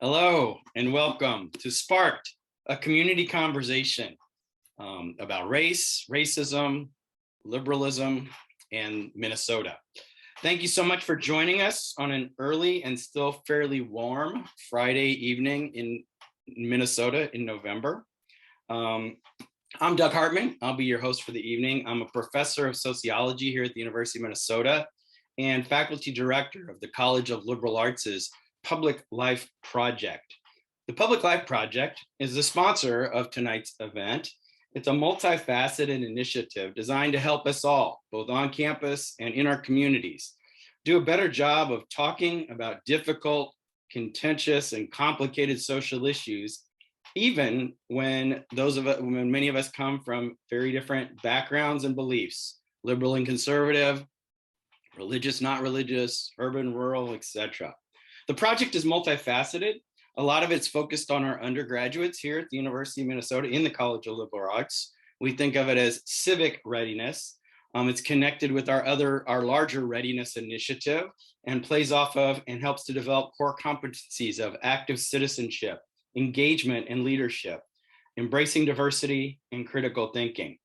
Hello and welcome to Sparked, a community conversation about race, racism, liberalism, and Minnesota. Thank you so much for joining us on an early and still fairly warm Friday evening in Minnesota in November. I'm Doug Hartmann. I'll be your host for the evening. I'm a professor of sociology here at the University of Minnesota and faculty director of the College of Liberal Arts' Public Life Project. The Public Life Project is the sponsor of tonight's event. It's a multifaceted initiative designed to help us all, both on campus and in our communities, do a better job of talking about difficult, contentious, and complicated social issues, even when many of us come from very different backgrounds and beliefs, liberal and conservative, religious, not religious, urban, rural, etc. The project is multifaceted. A lot of it's focused on our undergraduates here at the University of Minnesota in the College of Liberal Arts. We think of it as civic readiness. It's connected with our larger readiness initiative and plays off of and helps to develop core competencies of active citizenship, engagement and leadership, embracing diversity and critical thinking.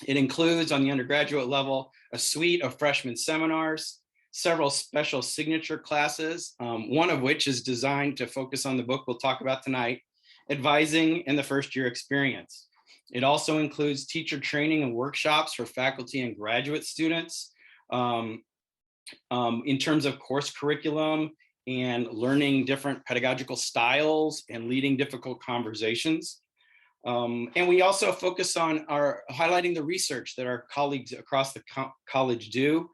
It includes on the undergraduate level, a suite of freshman seminars, several special signature classes, one of which is designed to focus on the book we'll talk about tonight, Advising in the First Year Experience. It also includes teacher training and workshops for faculty and graduate students in terms of course curriculum and learning different pedagogical styles and leading difficult conversations. And we also focus on highlighting the research that our colleagues across the college do.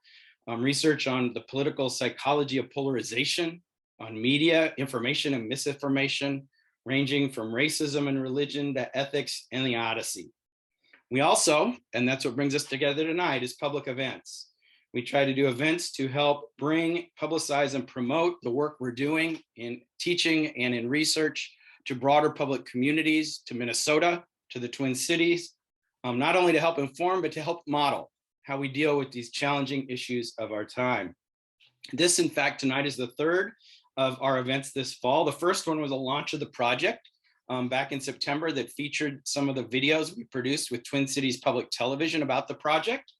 Research on the political psychology of polarization, on media, information and misinformation, ranging from racism and religion to ethics and the Odyssey. We also, and that's what brings us together tonight, is public events. We try to do events to help bring, publicize, and promote the work we're doing in teaching and in research to broader public communities, to Minnesota, to the Twin Cities, not only to help inform, but to help model how we deal with these challenging issues of our time. This, in fact, tonight is the third of our events this fall. The first one was a launch of the project back in September that featured some of the videos we produced with Twin Cities Public Television about the project.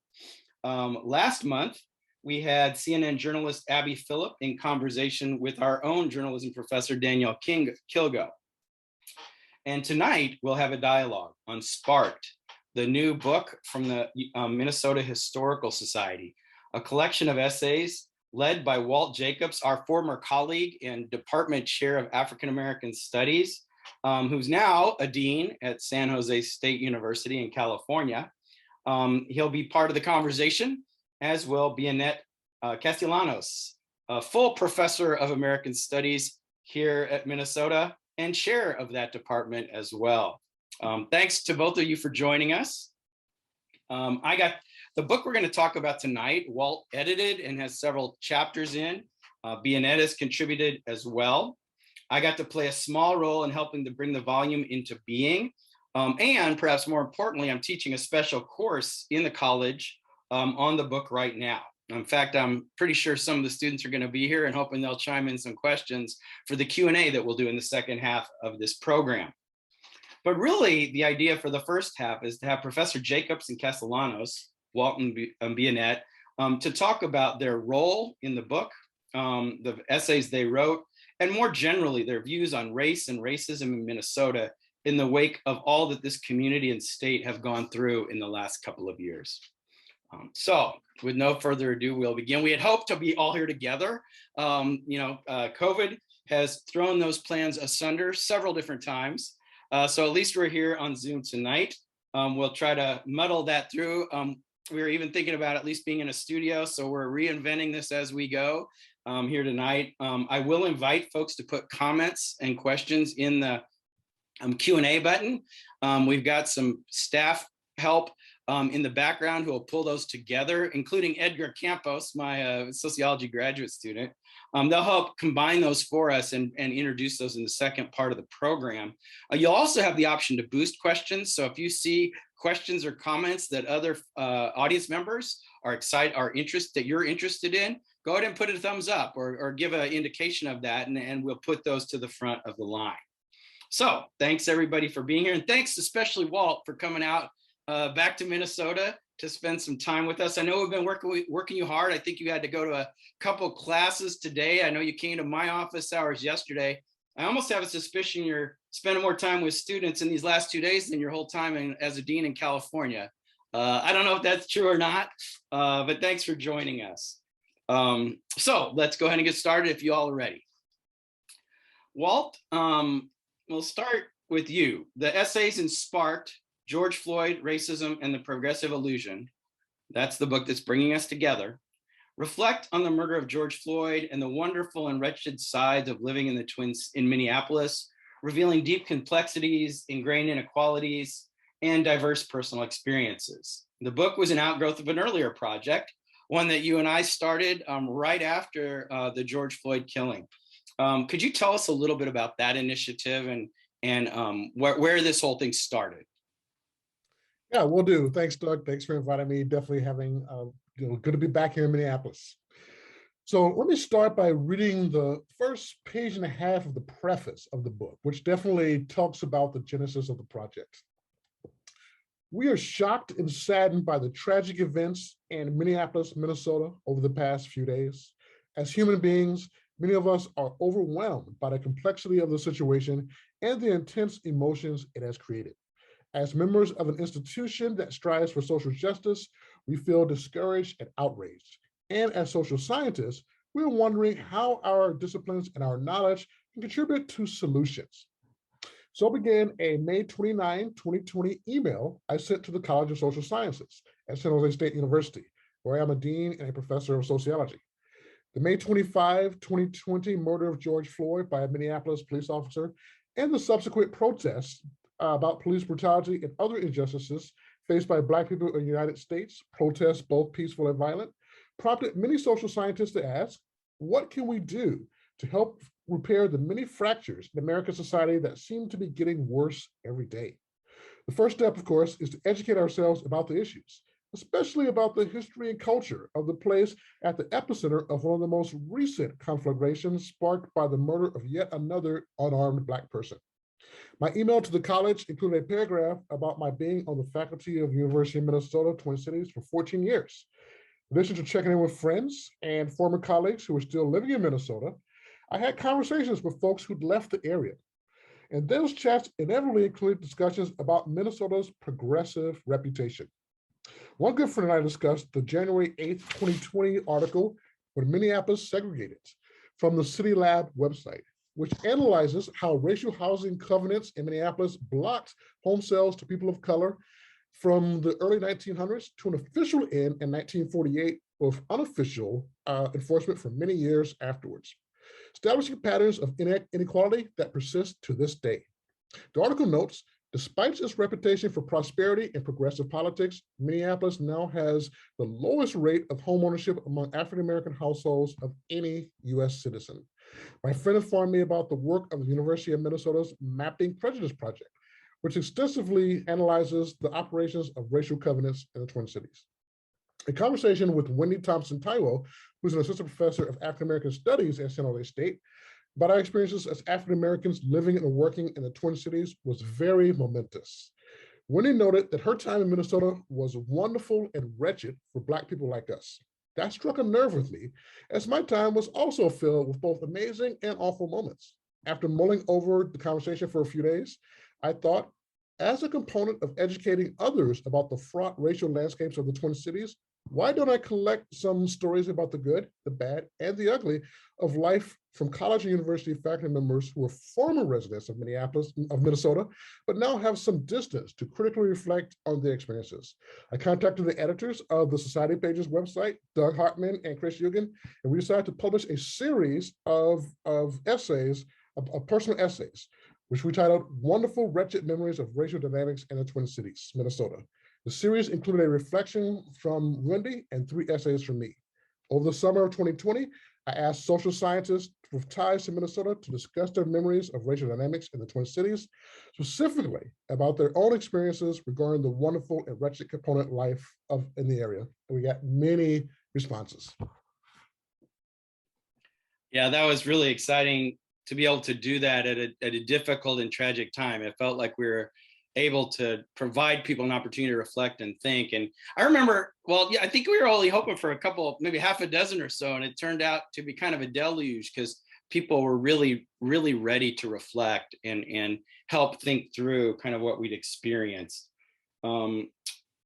Last month, we had CNN journalist Abby Phillip in conversation with our own journalism professor, Danielle Kilgo. And tonight, we'll have a dialogue on Sparked, the new book from the Minnesota Historical Society, a collection of essays led by Walt Jacobs, our former colleague and department chair of African American Studies, who's now a dean at San Jose State University in California. He'll be part of the conversation, as will Bianet Castellanos, a full professor of American Studies here at Minnesota and chair of that department as well. Thanks to both of you for joining us. I got the book we're going to talk about tonight. Walt edited and has several chapters in. Bianet has contributed as well. I got to play a small role in helping to bring the volume into being. And perhaps more importantly, I'm teaching a special course in the college on the book right now. In fact, I'm pretty sure some of the students are going to be here and hoping they'll chime in some questions for the Q&A that we'll do in the second half of this program. But really, the idea for the first half is to have Professor Jacobs and Castellanos, Walt and Bianet, to talk about their role in the book, the essays they wrote, and more generally, their views on race and racism in Minnesota in the wake of all that this community and state have gone through in the last couple of years. So with no further ado, we'll begin. We had hoped to be all here together. COVID has thrown those plans asunder several different times. So at least we're here on Zoom tonight. We'll try to muddle that through. We were even thinking about at least being in a studio, so we're reinventing this as we go here tonight. I will invite folks to put comments and questions in the Q&A button. We've got some staff help in the background who will pull those together, including Edgar Campos, my sociology graduate student. They'll help combine those for us and introduce those in the second part of the program. You'll also have the option to boost questions. So if you see questions or comments that other audience members are excited, are interest that you're interested in, go ahead and put a thumbs up or give an indication of that, and we'll put those to the front of the line. So thanks everybody for being here, and thanks especially Walt for coming out back to Minnesota to spend some time with us. I know we've been working you hard. I think you had to go to a couple classes today. I know you came to my office hours yesterday. I almost have a suspicion you're spending more time with students in these last 2 days than your whole time as a dean in California. I don't know if that's true or not, but thanks for joining us. So let's go ahead and get started if you all are ready. Walt, we'll start with you. The essays in Sparked, George Floyd, Racism, and the Progressive Illusion, that's the book that's bringing us together, reflect on the murder of George Floyd and the wonderful and wretched sides of living in the Twins in Minneapolis, revealing deep complexities, ingrained inequalities, and diverse personal experiences. The book was an outgrowth of an earlier project, one that you and I started right after the George Floyd killing. Could you tell us a little bit about that initiative and where this whole thing started? Yeah, will do. Thanks, Doug. Thanks for inviting me. Definitely having, good to be back here in Minneapolis. So let me start by reading the first page and a half of the preface of the book, which definitely talks about the genesis of the project. We are shocked and saddened by the tragic events in Minneapolis, Minnesota over the past few days. As human beings, many of us are overwhelmed by the complexity of the situation and the intense emotions it has created. As members of an institution that strives for social justice, we feel discouraged and outraged. And as social scientists, we're wondering how our disciplines and our knowledge can contribute to solutions. So began a May 29, 2020 email I sent to the College of Social Sciences at San Jose State University, where I am a dean and a professor of sociology. The May 25, 2020 murder of George Floyd by a Minneapolis police officer and the subsequent protests about police brutality and other injustices faced by Black people in the United States, protests both peaceful and violent, prompted many social scientists to ask, what can we do to help repair the many fractures in American society that seem to be getting worse every day? The first step, of course, is to educate ourselves about the issues, especially about the history and culture of the place at the epicenter of one of the most recent conflagrations sparked by the murder of yet another unarmed Black person. My email to the college included a paragraph about my being on the faculty of the University of Minnesota, Twin Cities for 14 years. In addition to checking in with friends and former colleagues who were still living in Minnesota, I had conversations with folks who'd left the area. And those chats inevitably included discussions about Minnesota's progressive reputation. One good friend and I discussed the January 8th, 2020 article, When Minneapolis Segregated, from the City Lab website, which analyzes how racial housing covenants in Minneapolis blocked home sales to people of color from the early 1900s to an official end in 1948 with unofficial enforcement for many years afterwards, establishing patterns of inequality that persist to this day. The article notes, despite its reputation for prosperity and progressive politics, Minneapolis now has the lowest rate of homeownership among African-American households of any US citizen. My friend informed me about the work of the University of Minnesota's Mapping Prejudice Project, which extensively analyzes the operations of racial covenants in the Twin Cities. A conversation with Wendy Thompson-Taiwo, who's an assistant professor of African-American studies at San Jose State, about our experiences as African-Americans living and working in the Twin Cities was very momentous. Wendy noted that her time in Minnesota was wonderful and wretched for Black people like us. That struck a nerve with me, as my time was also filled with both amazing and awful moments. After mulling over the conversation for a few days, I thought, as a component of educating others about the fraught racial landscapes of the Twin Cities, why don't I collect some stories about the good, the bad, and the ugly of life from college and university faculty members who are former residents of Minnesota, but now have some distance to critically reflect on their experiences. I contacted the editors of the Society Pages website, Doug Hartmann and Chris Eugen, and we decided to publish a series of essays, of personal essays, which we titled Wonderful Wretched Memories of Racial Dynamics in the Twin Cities, Minnesota. The series included a reflection from Wendy and 3 essays from me. Over the summer of 2020, I asked social scientists with ties to Minnesota to discuss their memories of racial dynamics in the Twin Cities, specifically about their own experiences regarding the wonderful and wretched component life in the area. And we got many responses. Yeah, that was really exciting to be able to do that at a difficult and tragic time. It felt like we were able to provide people an opportunity to reflect and think. And I remember, well, yeah, I think we were only hoping for a couple, maybe half a dozen or so, and it turned out to be kind of a deluge because people were really, really ready to reflect and help think through kind of what we'd experienced. That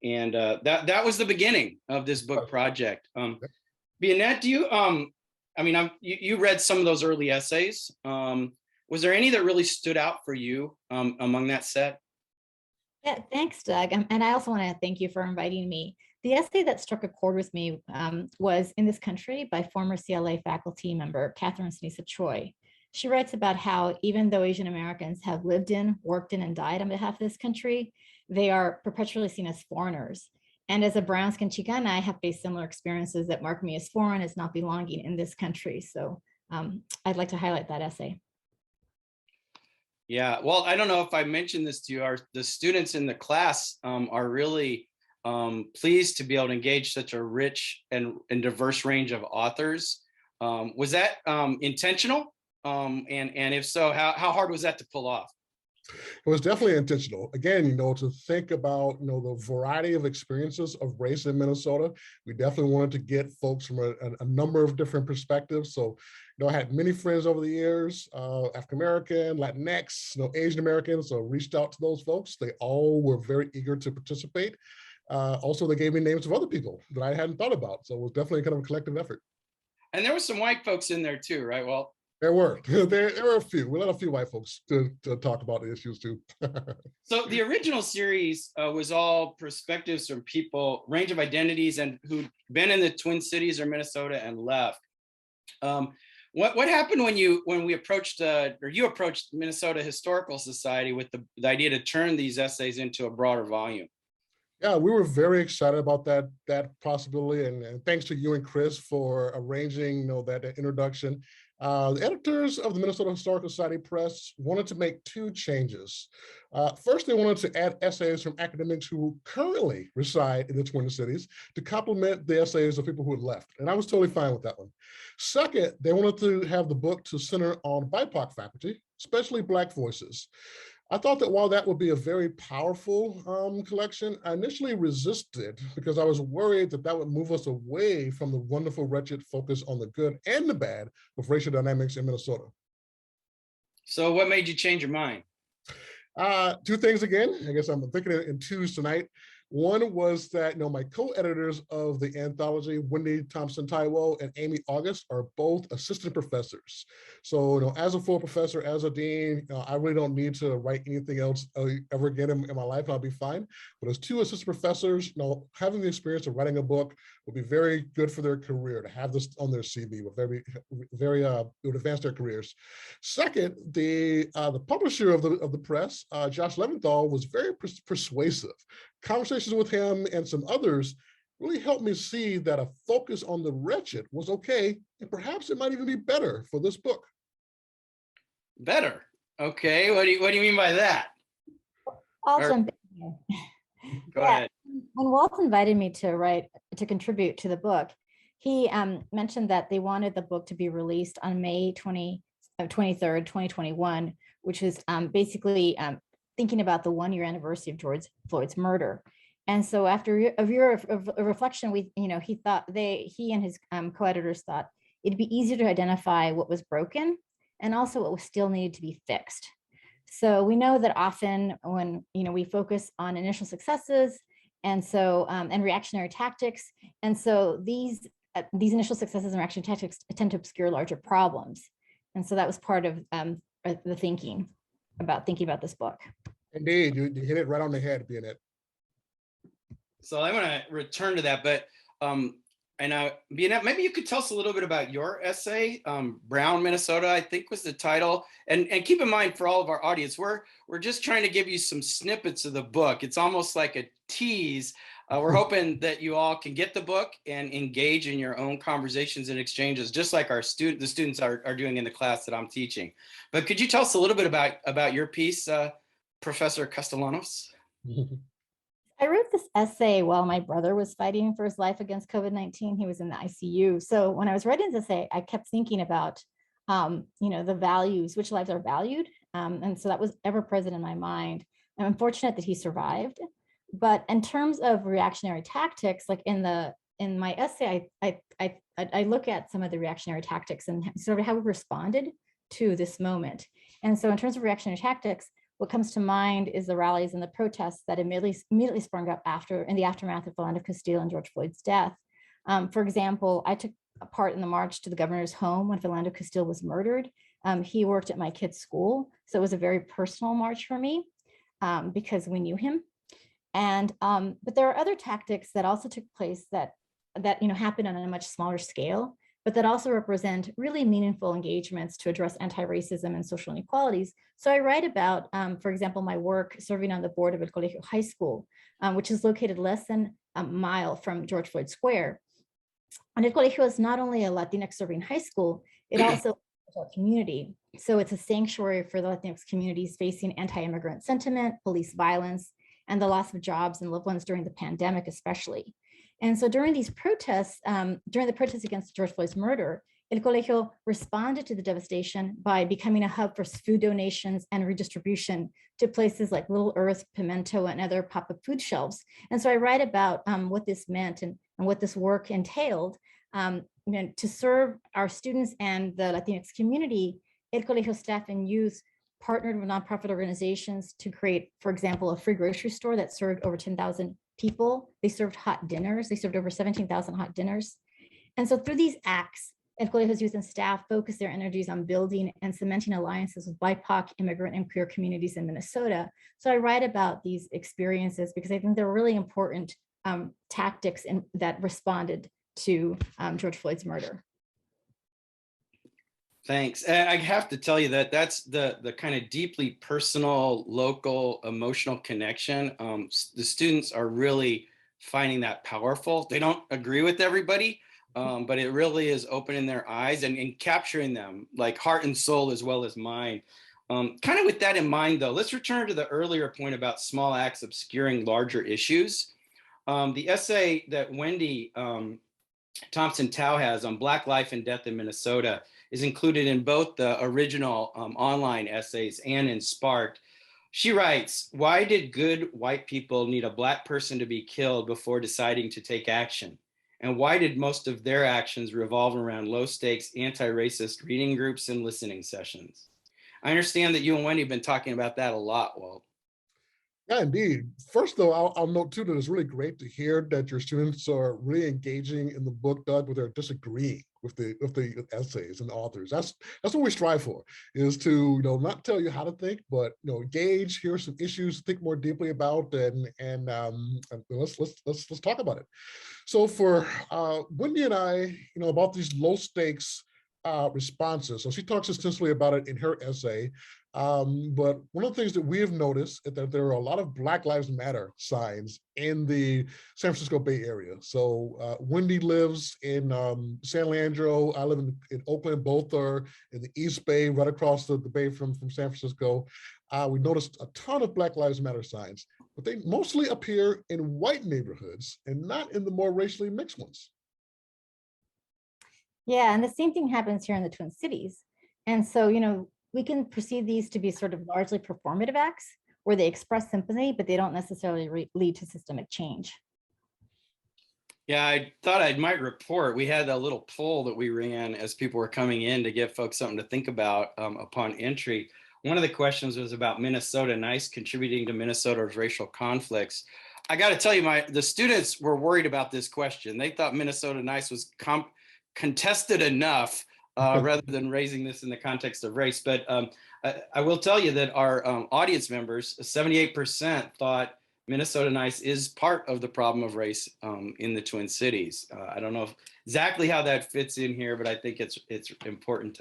was the beginning of this book project. Bianet, do you, you read some of those early essays. Was there any that really stood out for you among that set? Yeah, thanks, Doug. And I also want to thank you for inviting me. The essay that struck a chord with me was In This Country by former CLA faculty member Catherine Sinisa Choi. She writes about how even though Asian Americans have lived in, worked in, and died on behalf of this country, they are perpetually seen as foreigners. And as a brown-skinned Chicana, I have faced similar experiences that mark me as foreign, as not belonging in this country. So I'd like to highlight that essay. Yeah, well, I don't know if I mentioned this to you. The students in the class are really pleased to be able to engage such a rich and diverse range of authors. Was that intentional? And if so, how hard was that to pull off? It was definitely intentional. Again, to think about, the variety of experiences of race in Minnesota. We definitely wanted to get folks from a number of different perspectives. So, I had many friends over the years, African-American, Latinx, Asian Americans, so reached out to those folks. They all were very eager to participate. Also, they gave me names of other people that I hadn't thought about. So it was definitely kind of a collective effort. And there were some white folks in there too, right? Well, there were a few. We let a few white folks to talk about the issues too. So the original series was all perspectives from people, range of identities, and who'd been in the Twin Cities or Minnesota and left. What happened when we approached or you approached Minnesota Historical Society with the idea to turn these essays into a broader volume? Yeah, we were very excited about that possibility, and thanks to you and Chris for arranging that introduction. The editors of the Minnesota Historical Society Press wanted to make two changes. First, they wanted to add essays from academics who currently reside in the Twin Cities to complement the essays of people who had left, and I was totally fine with that one. Second, they wanted to have the book to center on BIPOC faculty, especially Black voices. I thought that while that would be a very powerful collection, I initially resisted because I was worried that would move us away from the wonderful, wretched focus on the good and the bad of racial dynamics in Minnesota. So what made you change your mind? Two things again. I guess I'm thinking in twos tonight. One was that, my co-editors of the anthology, Wendy Thompson-Taiwo and Amy August, are both assistant professors. So, as a full professor, as a dean, I really don't need to write anything else ever again in my life. I'll be fine. But as two assistant professors, having the experience of writing a book would be very good for their career to have this on their CV. It would advance their careers. Second, the publisher of the press, Josh Leventhal, was very persuasive. Conversations with him and some others really helped me see that a focus on the wretched was okay, and perhaps it might even be better for this book. Better? Okay, what do you mean by that? I'll jump in here. Go ahead. When Walt invited me to contribute to the book, he mentioned that they wanted the book to be released on May 23rd, 2021, which was basically thinking about the 1-year anniversary of George Floyd's murder. And so after a year of reflection, he and his co-editors thought it'd be easier to identify what was broken and also what was still needed to be fixed. So we know that often when we focus on initial successes and reactionary tactics, and so these initial successes and reactionary tactics tend to obscure larger problems. And so that was part of the thinking about this book. Indeed, you hit it right on the head, Bianet. So I want to return to that, but Bianet, maybe you could tell us a little bit about your essay, Brown, Minnesota, I think was the title. And keep in mind for all of our audience, we're just trying to give you some snippets of the book. It's almost like a tease We're hoping that you all can get the book and engage in your own conversations and exchanges, just like the students are doing in the class that I'm teaching. But could you tell us a little bit about your piece, Professor Castellanos? I wrote this essay while my brother was fighting for his life against COVID-19. He was in the ICU. So when I was writing this essay, I kept thinking about, the values, which lives are valued. And so that was ever present in my mind. I'm fortunate that he survived. But in terms of reactionary tactics, like in my essay, I look at some of the reactionary tactics and sort of how we responded to this moment. And so in terms of reactionary tactics, what comes to mind is the rallies and the protests that immediately sprung up in the aftermath of Bianet Castellanos and George Floyd's death. For example, I took part in the march to the governor's home when Bianet Castellanos was murdered. He worked at my kid's school, so it was a very personal march for me because we knew him. And but there are other tactics that also took place that happened on a much smaller scale, but that also represent really meaningful engagements to address anti-racism and social inequalities. So I write about, for example, my work serving on the board of El Colegio High School, which is located less than a mile from George Floyd Square. And El Colegio is not only a Latinx serving high school, it also is a community. So it's a sanctuary for the Latinx communities facing anti-immigrant sentiment, police violence, and the loss of jobs and loved ones during the pandemic, especially. And so during these protests, during the protests against George Floyd's murder, El Colegio responded to the devastation by becoming a hub for food donations and redistribution to places like Little Earth, Pimento, and other pop-up food shelves. And so I write about what this meant and what this work entailed. To serve our students and the Latinx community, El Colegio staff and youth partnered with nonprofit organizations to create, for example, a free grocery store that served over 10,000 people. They served hot dinners. They served over 17,000 hot dinners. And so through these acts, El Colegio's youth and staff focus their energies on building and cementing alliances with BIPOC, immigrant, and queer communities in Minnesota. So I write about these experiences because I think they're really important tactics that responded to George Floyd's murder. Thanks. And I have to tell you that that's the kind of deeply personal, local, emotional connection. The students are really finding that powerful. They don't agree with everybody, but it really is opening their eyes and capturing them like heart and soul as well as mind. Kind of with that in mind, though, let's return to the earlier point about small acts obscuring larger issues. The essay that Wendy Thompson-Tao has on Black life and death in Minnesota is included in both the original online essays and in Sparked. She writes, "Why did good white people need a Black person to be killed before deciding to take action? And why did most of their actions revolve around low-stakes anti-racist reading groups and listening sessions?" I understand that you and Wendy have been talking about that a lot, Walt. Yeah, indeed. First, though, I'll note too that it's really great to hear that your students are really engaging in the book, Doug, but they're disagreeing with the essays and the authors. That's what we strive for, is to not tell you how to think, but engage, hear some issues, think more deeply about, and let's talk about it. So for Wendy and I, about these low stakes responses. So she talks extensively about it in her essay. But one of the things that we have noticed is that there are a lot of Black Lives Matter signs in the San Francisco Bay Area. So Wendy lives in San Leandro. I live in Oakland. Both are in the East Bay, right across the bay from San Francisco. We noticed a ton of Black Lives Matter signs, but they mostly appear in white neighborhoods and not in the more racially mixed ones. Yeah, and the same thing happens here in the Twin Cities. And so, we can perceive these to be sort of largely performative acts where they express sympathy, but they don't necessarily lead to systemic change. Yeah, I thought I might report. We had a little poll that we ran as people were coming in to give folks something to think about upon entry. One of the questions was about Minnesota Nice contributing to Minnesota's racial conflicts. I got to tell you, the students were worried about this question. They thought Minnesota Nice was contested enough rather than raising this in the context of race. But I will tell you that our audience members, 78% thought Minnesota Nice is part of the problem of race in the Twin Cities. I don't know exactly how that fits in here, but I think it's important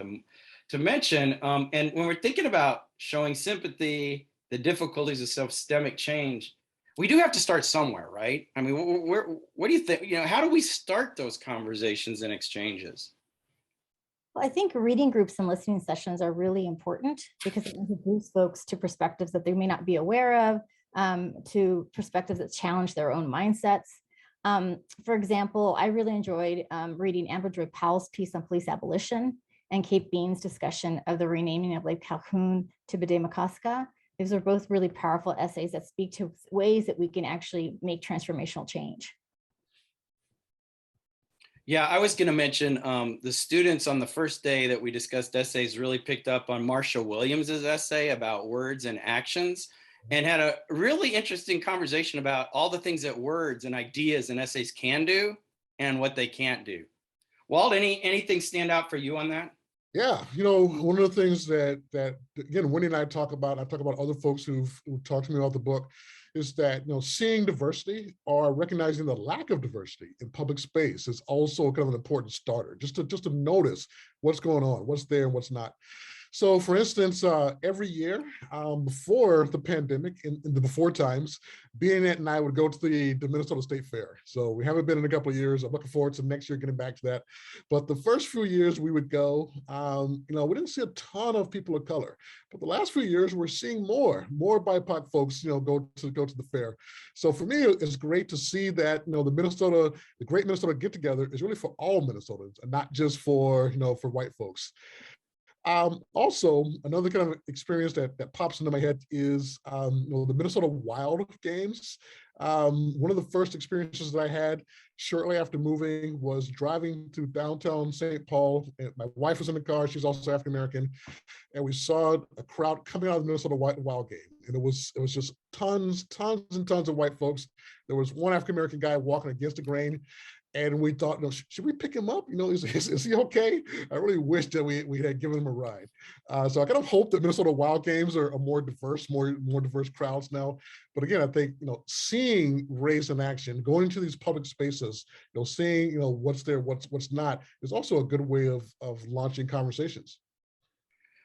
to mention. And when we're thinking about showing sympathy, the difficulties of systemic change, We do have to start somewhere, right? I mean, what do you think? You know, how do we start those conversations and exchanges? Well, I think reading groups and listening sessions are really important because it introduces folks to perspectives that they may not be aware of, to perspectives that challenge their own mindsets. For example, I really enjoyed reading Amber Joy Powell's piece on police abolition and Kate Bean's discussion of the renaming of Lake Calhoun to Bde-Makaska. These are both really powerful essays that speak to ways that we can actually make transformational change. Yeah, I was going to mention the students on the first day that we discussed essays really picked up on Marsha Williams's essay about words and actions, and had a really interesting conversation about all the things that words and ideas and essays can do and what they can't do. Walt, anything stand out for you on that? Yeah, you know, one of the things that again, Wendy and I talk about other folks who've talked to me about the book, is that, you know, seeing diversity or recognizing the lack of diversity in public space is also kind of an important starter, just to notice what's going on, what's there and what's not. So for instance, every year before the pandemic, in the before times, Bianet and I would go to the Minnesota State Fair. So we haven't been in a couple of years. I'm looking forward to next year getting back to that. But the first few years we would go, you know, we didn't see a ton of people of color. But the last few years we're seeing more BIPOC folks, you know, go to the fair. So for me, it's great to see that, you know, the Great Minnesota Get Together is really for all Minnesotans and not just for, you know, for white folks. Also, another kind of experience that pops into my head is you know, the Minnesota Wild Games. One of the first experiences that I had shortly after moving was driving to downtown St. Paul. And my wife was in the car, she's also African American, and we saw a crowd coming out of the Minnesota Wild Game. And it was just tons and tons of white folks. There was one African American guy walking against the grain. And we thought, no, should we pick him up? You know, is he okay? I really wish that we had given him a ride. So I kind of hope that Minnesota Wild Games are more diverse crowds now. But again, I think, you know, seeing race in action, going into these public spaces, you know, seeing, you know, what's there, what's not, is also a good way of launching conversations.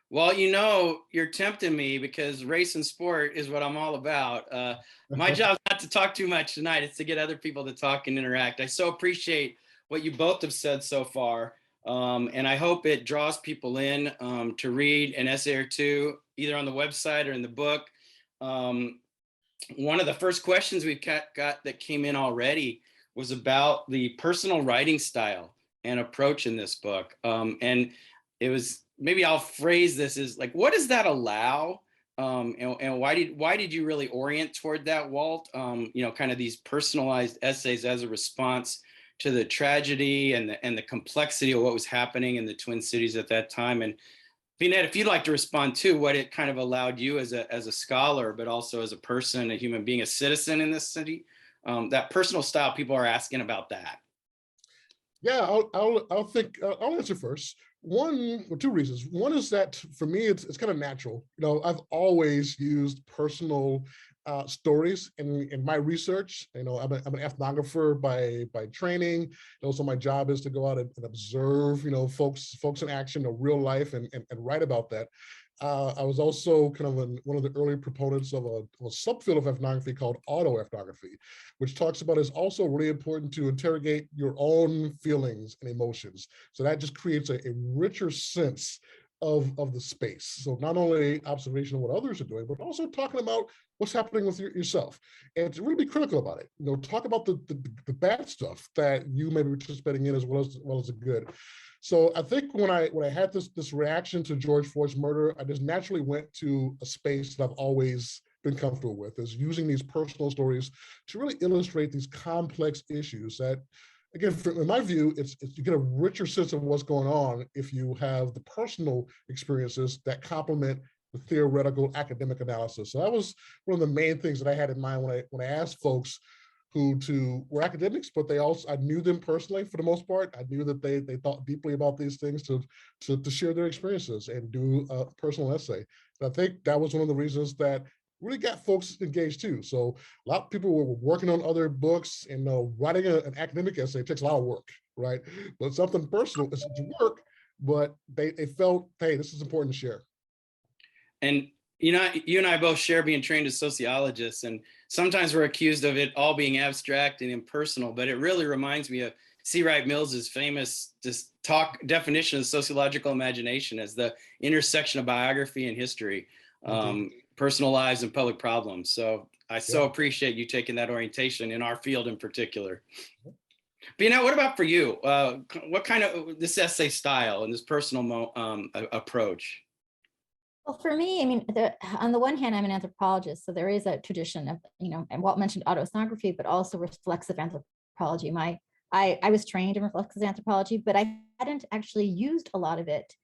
Well, you know, you're tempting me because race and sport is what I'm all about. My job is not to talk too much tonight. It's to get other people to talk and interact. I so appreciate what you both have said so far. And I hope it draws people in to read an essay or two, either on the website or in the book. One of the first questions we got that came in already was about the personal writing style and approach in this book. And it was, maybe I'll phrase this as like, what does that allow? And why did you really orient toward that, Walt? You know, kind of these personalized essays as a response to the tragedy and the complexity of what was happening in the Twin Cities at that time. And Bianet, if you'd like to respond to what it kind of allowed you as a scholar, but also as a person, a human being, a citizen in this city, that personal style, people are asking about that. Yeah, I'll answer first. One or two reasons. One is that for me, it's kind of natural. You know, I've always used personal stories in my research. You know, I'm an ethnographer by training. You know, so my job is to go out and observe, you know, folks in action, or real life, and write about that. I was also kind of one of the early proponents of a subfield of ethnography called autoethnography, which talks about it's also really important to interrogate your own feelings and emotions. So that just creates a richer sense of the space. So not only observation of what others are doing, but also talking about what's happening with yourself. And to really be critical about it. You know, talk about the bad stuff that you may be participating in as well as the good. So I think when I had this reaction to George Floyd's murder, I just naturally went to a space that I've always been comfortable with, is using these personal stories to really illustrate these complex issues that, again, in my view, it's you get a richer sense of what's going on if you have the personal experiences that complement the theoretical academic analysis. So that was one of the main things that I had in mind when I asked folks who were academics, but I knew them personally for the most part. I knew that they thought deeply about these things to share their experiences and do a personal essay. And I think that was one of the reasons that really got folks engaged too. So a lot of people were working on other books, and writing an academic essay takes a lot of work, right? But something personal is work, but they felt, hey, this is important to share. And You know, you and I both share being trained as sociologists, and sometimes we're accused of it all being abstract and impersonal, but it really reminds me of C. Wright Mills's famous definition of sociological imagination as the intersection of biography and history, personal lives and public problems. So I so appreciate you taking that orientation in our field in particular. Bianet, what about for you? What kind of this essay style and this personal approach? Well, for me, I mean, on the one hand, I'm an anthropologist, so there is a tradition of, and Walt mentioned autoethnography, but also reflexive anthropology. I was trained in reflexive anthropology, but I hadn't actually used a lot of it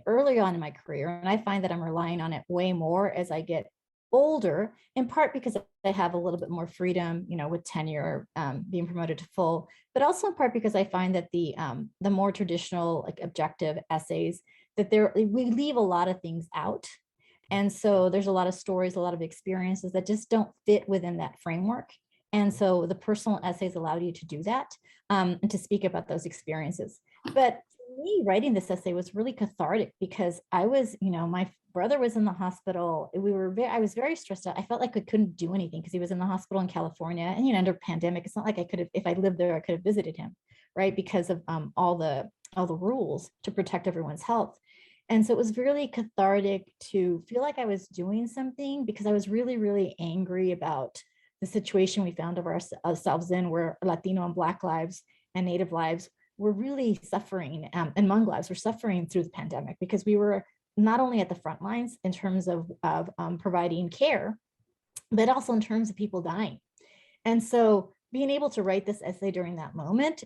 early on in my career. And I find that I'm relying on it way more as I get older, in part because I have a little bit more freedom, with tenure, being promoted to full, but also in part because I find that the more traditional, like objective essays, that we leave a lot of things out. And so there's a lot of stories, a lot of experiences that just don't fit within that framework. And so the personal essays allow you to do that, and to speak about those experiences. But for me, writing this essay was really cathartic because I was, my brother was in the hospital. I was very stressed out. I felt like I couldn't do anything because he was in the hospital in California, and under pandemic, it's not like I could have, if I lived there, I could have visited him, right? Because of all the rules to protect everyone's health. And so it was really cathartic to feel like I was doing something, because I was really, really angry about the situation we found ourselves in, where Latino and Black lives and Native lives were really suffering, and Hmong lives were suffering through the pandemic, because we were not only at the front lines in terms of providing care, but also in terms of people dying. And so being able to write this essay during that moment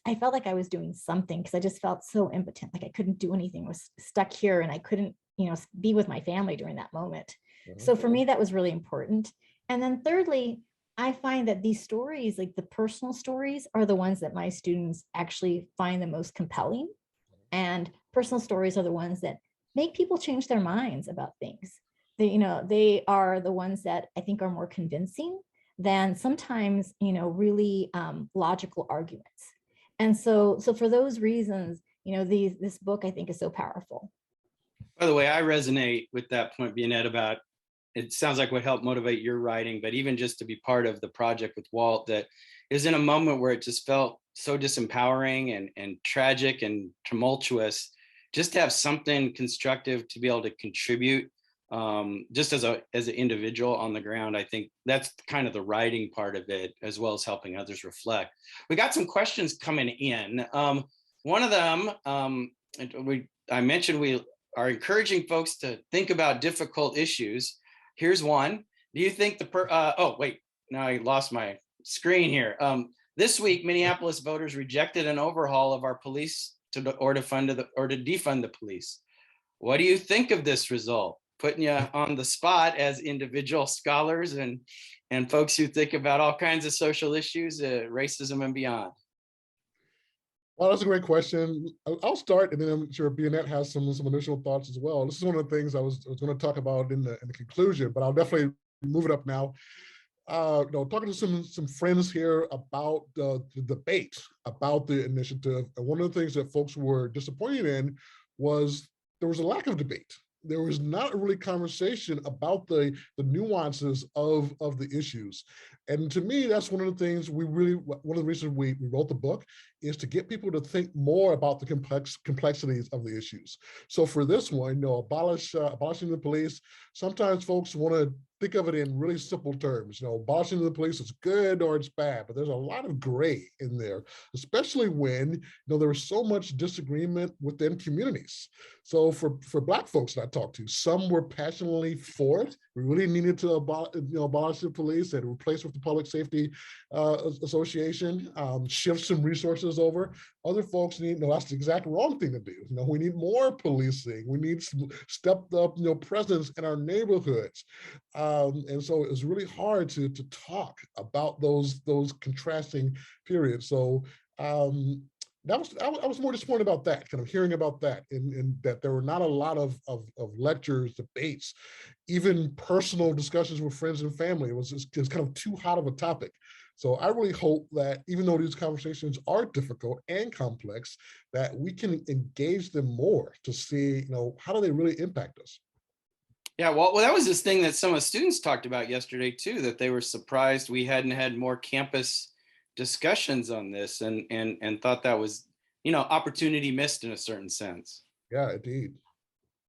I felt like I was doing something, because I just felt so impotent, like I couldn't do anything, was stuck here, and I couldn't, be with my family during that moment. So for me, that was really important. And then thirdly, I find that these stories, like the personal stories, are the ones that my students actually find the most compelling. And personal stories are the ones that make people change their minds about things. They are the ones that I think are more convincing than sometimes, really logical arguments. And so for those reasons, this book I think is so powerful. By the way, I resonate with that point, Bianet, about it sounds like what helped motivate your writing, but even just to be part of the project with Walt, that is in a moment where it just felt so disempowering and tragic and tumultuous, just to have something constructive to be able to contribute, just as an individual on the ground. I think that's kind of the writing part of it, as well as helping others reflect. We got some questions coming in. One of them, I mentioned we are encouraging folks to think about difficult issues. Here's one. Do you think oh, wait, now I lost my screen here. This week, Minneapolis voters rejected an overhaul of our police to defund the police. What do you think of this result? Putting you on the spot as individual scholars and folks who think about all kinds of social issues, racism and beyond. Well, that's a great question. I'll start, and then I'm sure Bianet has some initial thoughts as well. This is one of the things I was going to talk about in the conclusion, but I'll definitely move it up now. Talking to some friends here about the debate about the initiative, and one of the things that folks were disappointed in was there was a lack of debate. There was not really conversation about the nuances of the issues. And to me, that's one of the things one of the reasons we wrote the book is to get people to think more about the complexities of the issues. So for this one, abolishing the police, sometimes folks want to think of it in really simple terms. Abolishing the police is good or it's bad, but there's a lot of gray in there, especially when there was so much disagreement within communities. So for Black folks that I talked to, some were passionately for it. We really needed to abolish the police and replace with the Public Safety Association, shift some resources over. Other folks that's the exact wrong thing to do. We need more policing. We need some stepped up presence in our neighborhoods. And so it's really hard to talk about those contrasting periods. So I was more disappointed about that, kind of hearing about that, and that there were not a lot of lectures, debates, even personal discussions with friends and family. It was kind of too hot of a topic. So I really hope that even though these conversations are difficult and complex, that we can engage them more to see, how do they really impact us? Yeah, well, that was this thing that some of the students talked about yesterday too, that they were surprised we hadn't had more campus discussions on this, and thought that was, opportunity missed in a certain sense. Yeah, indeed.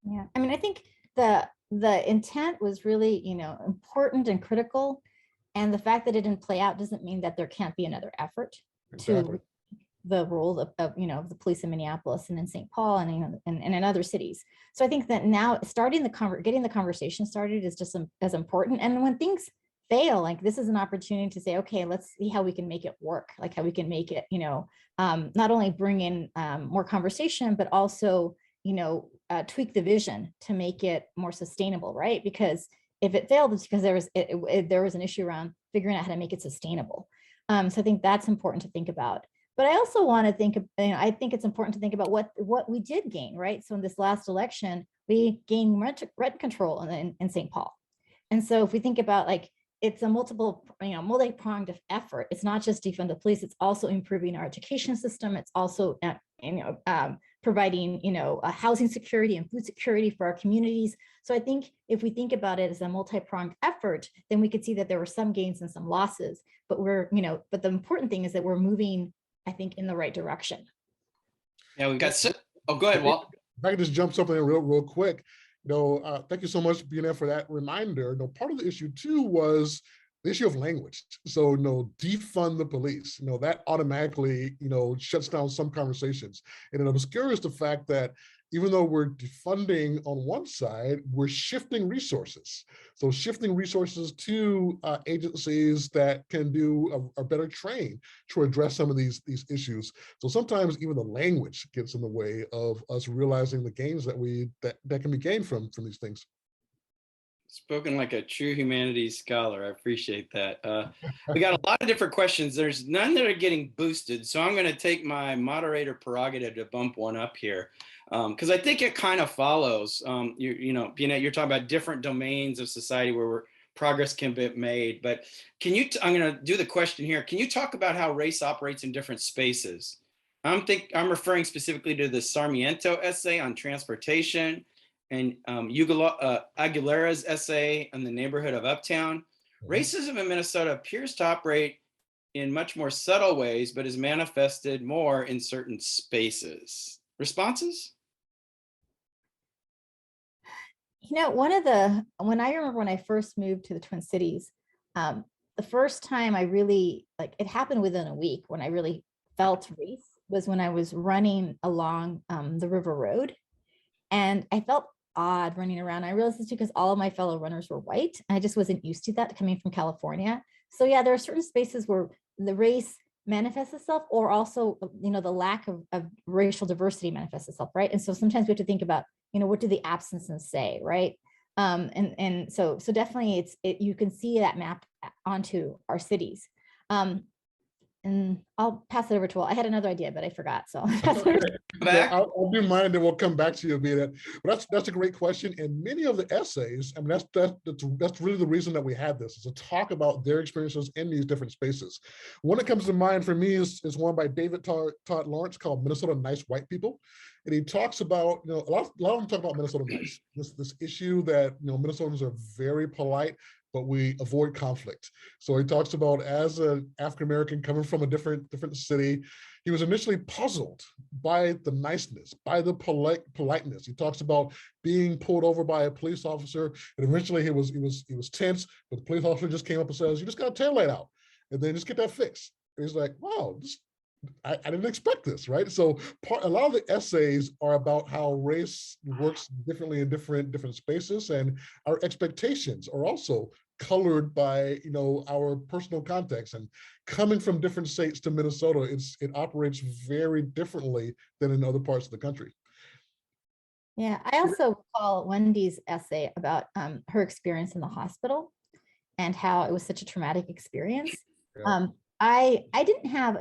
Yeah, I mean, I think the intent was really, important and critical, and the fact that it didn't play out doesn't mean that there can't be another effort Exactly. to the role of the police in Minneapolis and in St. Paul and in other cities. So I think that now getting the conversation started is just as important. And when things fail, like this is an opportunity to say, okay, let's see how we can make it work, like how we can make it, not only bring in more conversation, but also, tweak the vision to make it more sustainable, right? Because if it failed, it's because there was an issue around figuring out how to make it sustainable. So I think that's important to think about. But I also want to think, I think it's important to think about what we did gain, right? So in this last election, we gained rent control in St. Paul. And so if we think about like, it's a multi-pronged effort. It's not just defund the police, it's also improving our education system. It's also, providing, a housing security and food security for our communities. So I think if we think about it as a multi-pronged effort, then we could see that there were some gains and some losses, but but the important thing is that we're moving, I think, in the right direction. Yeah, we've got, oh, go ahead, Walt. If I can just jump something in real quick, thank you so much, Bianet, for that reminder. Part of the issue too was the issue of language. So, defund the police, that automatically, shuts down some conversations. And it obscures the fact that even though we're defunding on one side, we're shifting resources. So shifting resources to agencies that can do a better train to address some of these issues. So sometimes even the language gets in the way of us realizing the gains that can be gained from these things. Spoken like a true humanities scholar. I appreciate that. We got a lot of different questions. There's none that are getting boosted. So I'm going to take my moderator prerogative to bump one up here. Because I think it kind of follows, Bianet, you're talking about different domains of society where progress can be made. But I'm going to do the question here. Can you talk about how race operates in different spaces? I'm referring specifically to the Sarmiento essay on transportation, and Aguilera's essay on the neighborhood of Uptown. Racism in Minnesota appears to operate in much more subtle ways, but is manifested more in certain spaces. Responses? When I remember when I first moved to the Twin Cities, the first time I really, it happened within a week when I really felt race was when I was running along the River Road. And I felt odd running around. I realized it's because all of my fellow runners were white. And I just wasn't used to that coming from California. So yeah, there are certain spaces where the race manifests itself, or also, the lack of racial diversity manifests itself, right? And so sometimes we have to think about, what do the absences say, right? And so definitely you can see that map onto our cities. And I'll pass it over to Walt. I had another idea, but I forgot. So I'll do mine, and then we'll come back to you, Bianet. But that's a great question. And many of the essays, I mean, that's really the reason that we had this, is to talk about their experiences in these different spaces. One that comes to mind for me is one by David Todd Lawrence called Minnesota Nice White People. And he talks about, a lot of them talk about Minnesota nice, this issue that, Minnesotans are very polite, but we avoid conflict. So he talks about, as an African-American coming from a different city, he was initially puzzled by the niceness, by the politeness. He talks about being pulled over by a police officer, and eventually he was tense, but the police officer just came up and says, "You just got a taillight out, and then just get that fixed." And he's like, "Wow, I didn't expect this," right? So a lot of the essays are about how race works differently in different spaces, and our expectations are also colored by our personal context. And coming from different states to Minnesota, it operates very differently than in other parts of the country. Yeah, I also recall Wendy's essay about her experience in the hospital and how it was such a traumatic experience. Yeah. I didn't have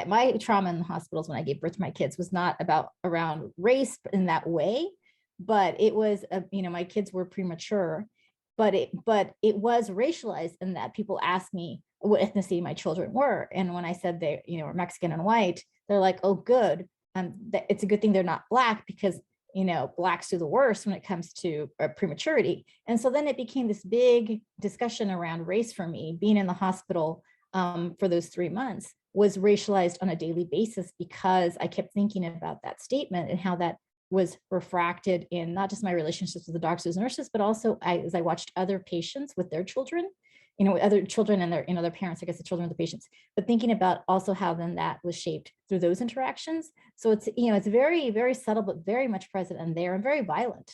my trauma in the hospitals when I gave birth to my kids was not around race in that way, but it was, my kids were premature, but it was racialized in that people asked me what ethnicity my children were. And when I said they, were Mexican and white, they're like, "Oh, good. It's a good thing they're not Black, because Blacks do the worst when it comes to prematurity. And so then it became this big discussion around race for me. Being in the hospital for those 3 months was racialized on a daily basis, because I kept thinking about that statement and how that was refracted in not just my relationships with the doctors and nurses, but also as I watched other patients with their children, other children and their parents, I guess the children of the patients, but thinking about also how then that was shaped through those interactions. So it's, it's very, very subtle, but very much present and there, and very violent.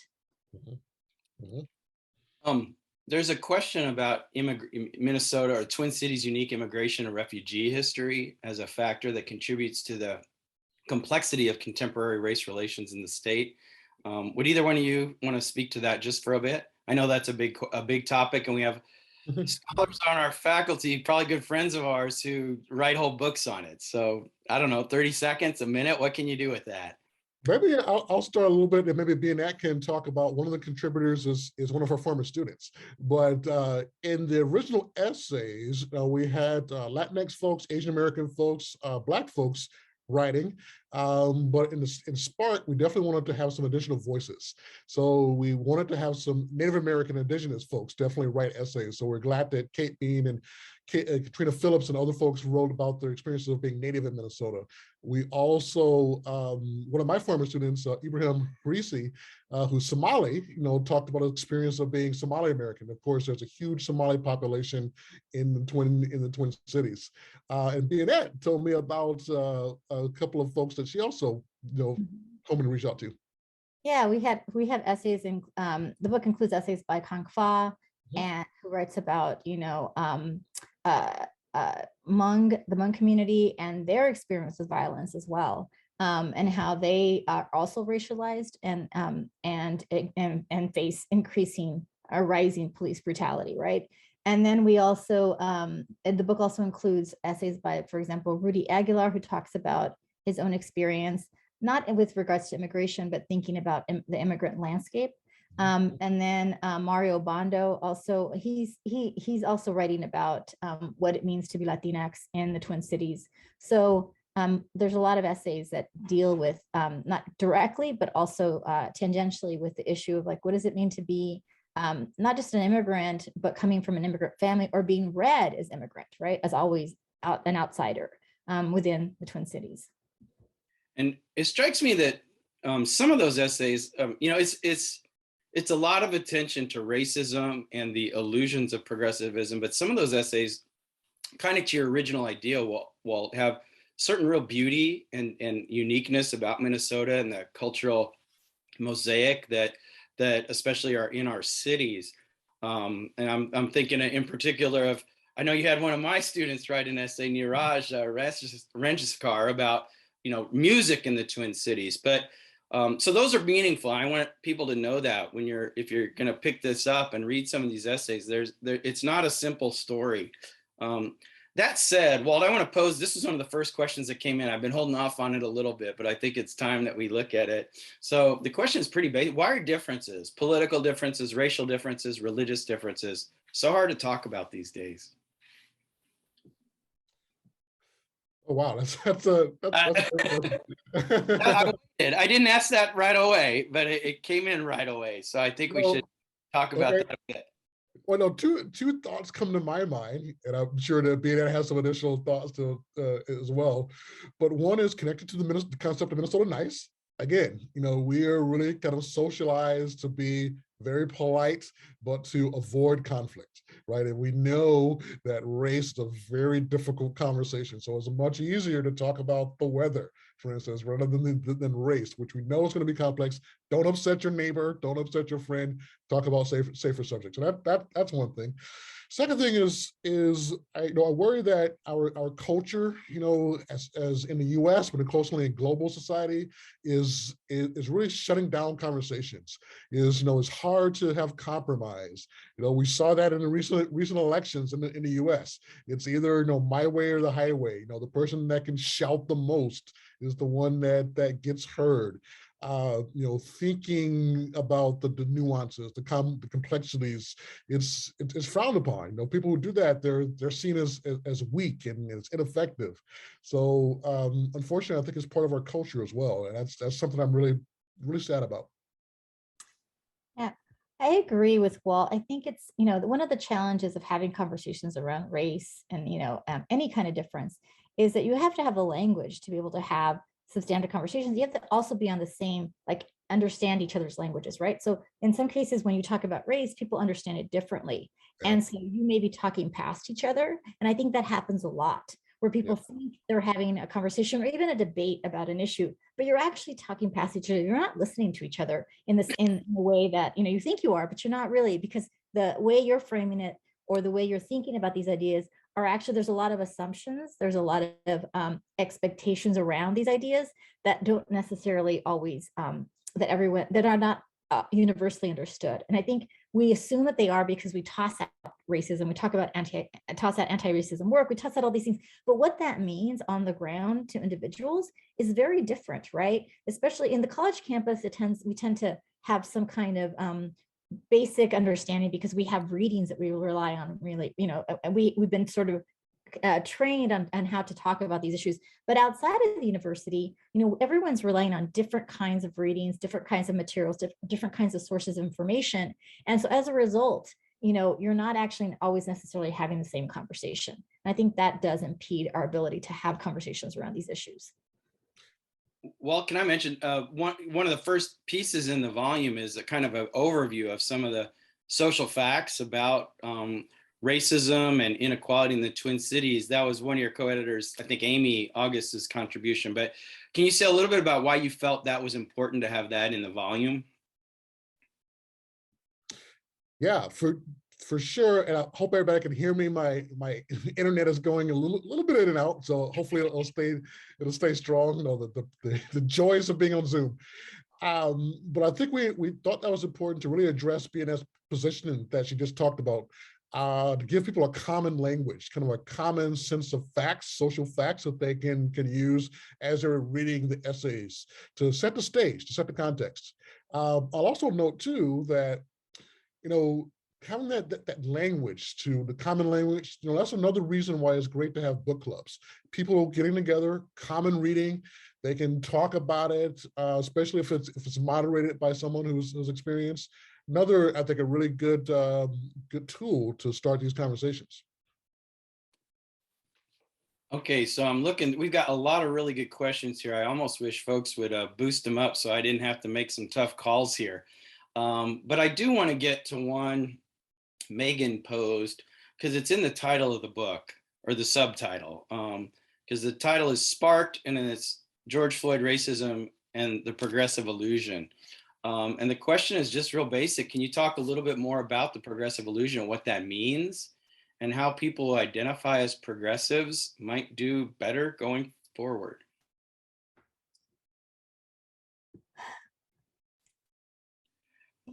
Mm-hmm. Mm-hmm. There's a question about Minnesota or Twin Cities' unique immigration and refugee history as a factor that contributes to the complexity of contemporary race relations in the state. Would either one of you want to speak to that just for a bit? I know that's a big topic, and we have scholars on our faculty, probably good friends of ours, who write whole books on it. So I don't know, 30 seconds, a minute, what can you do with that? Maybe I'll start a little bit, and maybe Bianet can talk about one of the contributors is one of our former students. But in the original essays, we had Latinx folks, Asian American folks, Black folks writing, but in Spark, we definitely wanted to have some additional voices. So we wanted to have some Native American indigenous folks definitely write essays. So we're glad that Kate Bean and Katrina Phillips and other folks wrote about their experiences of being Native in Minnesota. We also, one of my former students, Ibrahim Harisi, who's Somali, talked about the experience of being Somali American. Of course, there's a huge Somali population in the Twin Cities. And Bianet told me about a couple of folks that she also, told me to reach out to. Yeah, we have essays, in the book includes essays by Kang Fa, and who writes about the Hmong community and their experience with violence as well, and how they are also racialized and face increasing or rising police brutality, right? And then we also, the book also includes essays by, for example, Rudy Aguilar, who talks about his own experience, not with regards to immigration, but thinking about the immigrant landscape. And then Mario Bondo, also, he's also writing about what it means to be Latinx in the Twin Cities. So there's a lot of essays that deal with, not directly, but also tangentially with the issue of like, what does it mean to be not just an immigrant, but coming from an immigrant family, or being read as immigrant, right? As always an outsider within the Twin Cities. And it strikes me that some of those essays, it's a lot of attention to racism and the illusions of progressivism, but some of those essays, kind of to your original idea, will have certain real beauty and uniqueness about Minnesota and the cultural mosaic that especially are in our cities. And I'm thinking in particular of, I know you had one of my students write an essay, Niraj Renjiskar, about music in the Twin Cities. But so those are meaningful. I want people to know that if you're going to pick this up and read some of these essays, it's not a simple story. That said, Walt, I want to pose, this is one of the first questions that came in. I've been holding off on it a little bit, but I think it's time that we look at it. So the question is pretty basic. Why are differences, political differences, racial differences, religious differences, so hard to talk about these days? Oh, wow, that's a I didn't ask that right away, but it came in right away. So I think we should talk about that a bit. Well, no, two thoughts come to my mind, and I'm sure that Bianet has some additional thoughts as well. But one is connected to the concept of Minnesota nice. Again, we are really kind of socialized to be very polite, but to avoid conflict, right? And we know that race is a very difficult conversation. So it's much easier to talk about the weather, for instance, rather than race, which we know is going to be complex. Don't upset your neighbor, don't upset your friend, talk about safer subjects. So that's one thing. Second thing is I worry that our culture, as in the U.S., but closely in global society, is really shutting down conversations. It's hard to have compromise. We saw that in the recent elections in the U.S. It's either my way or the highway. The person that can shout the most is the one that gets heard. Thinking about the nuances, the complexities, it's frowned upon. People who do that, they're seen as weak and as ineffective. So unfortunately, I think it's part of our culture as well, and that's something I'm really really sad about. Yeah, I agree with Walt. I think it's, one of the challenges of having conversations around race and, any kind of difference is that you have to have the language to be able to have substantive conversations. You have to also be on the same, like, understand each other's languages, right? So in some cases, when you talk about race, people understand it differently. Yeah. And so you may be talking past each other. And I think that happens a lot, where people think they're having a conversation or even a debate about an issue, but you're actually talking past each other. You're not listening to each other in a way that, you think you are, but you're not really, because the way you're framing it or the way you're thinking about these ideas are actually, there's a lot of assumptions. There's a lot of expectations around these ideas that don't necessarily always, that are not universally understood. And I think we assume that they are because we toss out racism, we talk about toss out anti-racism work, we toss out all these things. But what that means on the ground to individuals is very different, right? Especially in the college campus, we tend to have some kind of basic understanding because we have readings that we rely on, really, we've been sort of trained on how to talk about these issues. But outside of the university, everyone's relying on different kinds of readings, different kinds of materials, different kinds of sources of information. And so as a result, you're not actually always necessarily having the same conversation. And I think that does impede our ability to have conversations around these issues. Well, can I mention one of the first pieces in the volume is a kind of an overview of some of the social facts about racism and inequality in the Twin Cities. That was one of your co-editors, I think Amy August's contribution. But can you say a little bit about why you felt that was important to have that in the volume? Yeah, for sure. And I hope everybody can hear me. My internet is going a little bit in and out, so hopefully it'll stay strong. The joys of being on Zoom. But I think we thought that was important to really address Bianet's position that she just talked about, to give people a common language, kind of a common sense of facts, social facts that they can use as they're reading the essays to set the stage, to set the context. I'll also note too that, having that language, to the common language, that's another reason why it's great to have book clubs. People getting together, common reading, they can talk about it, especially if it's moderated by someone who's experienced. Another, I think, a really good tool to start these conversations. Okay, so I'm looking, we've got a lot of really good questions here. I almost wish folks would boost them up so I didn't have to make some tough calls here. But I do want to get to one Megan posed, because it's in the title of the book, or the subtitle, because the title is Sparked, and then it's George Floyd Racism and the Progressive Illusion. And the question is just real basic. Can you talk a little bit more about the progressive illusion, what that means, and how people who identify as progressives might do better going forward?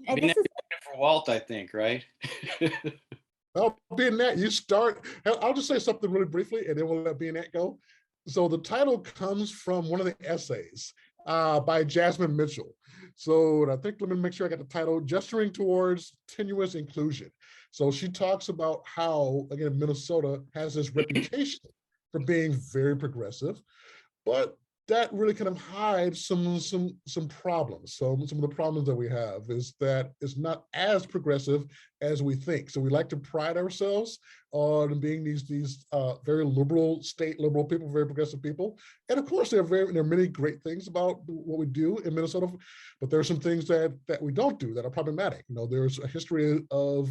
For Walt, I think, right? Well, Bianet, you start. I'll just say something really briefly, and then we'll let Bianet go. So the title comes from one of the essays by Jasmine Mitchell. So I think, let me make sure I got the title, Gesturing Towards Tenuous Inclusion. So she talks about how, again, Minnesota has this reputation for being very progressive, but that really kind of hides some problems. So some of the problems that we have is that it's not as progressive as we think. So we like to pride ourselves on being these very liberal, state liberal people, very progressive people. And of course, there are many great things about what we do in Minnesota, but there are some things that we don't do that are problematic. There's a history of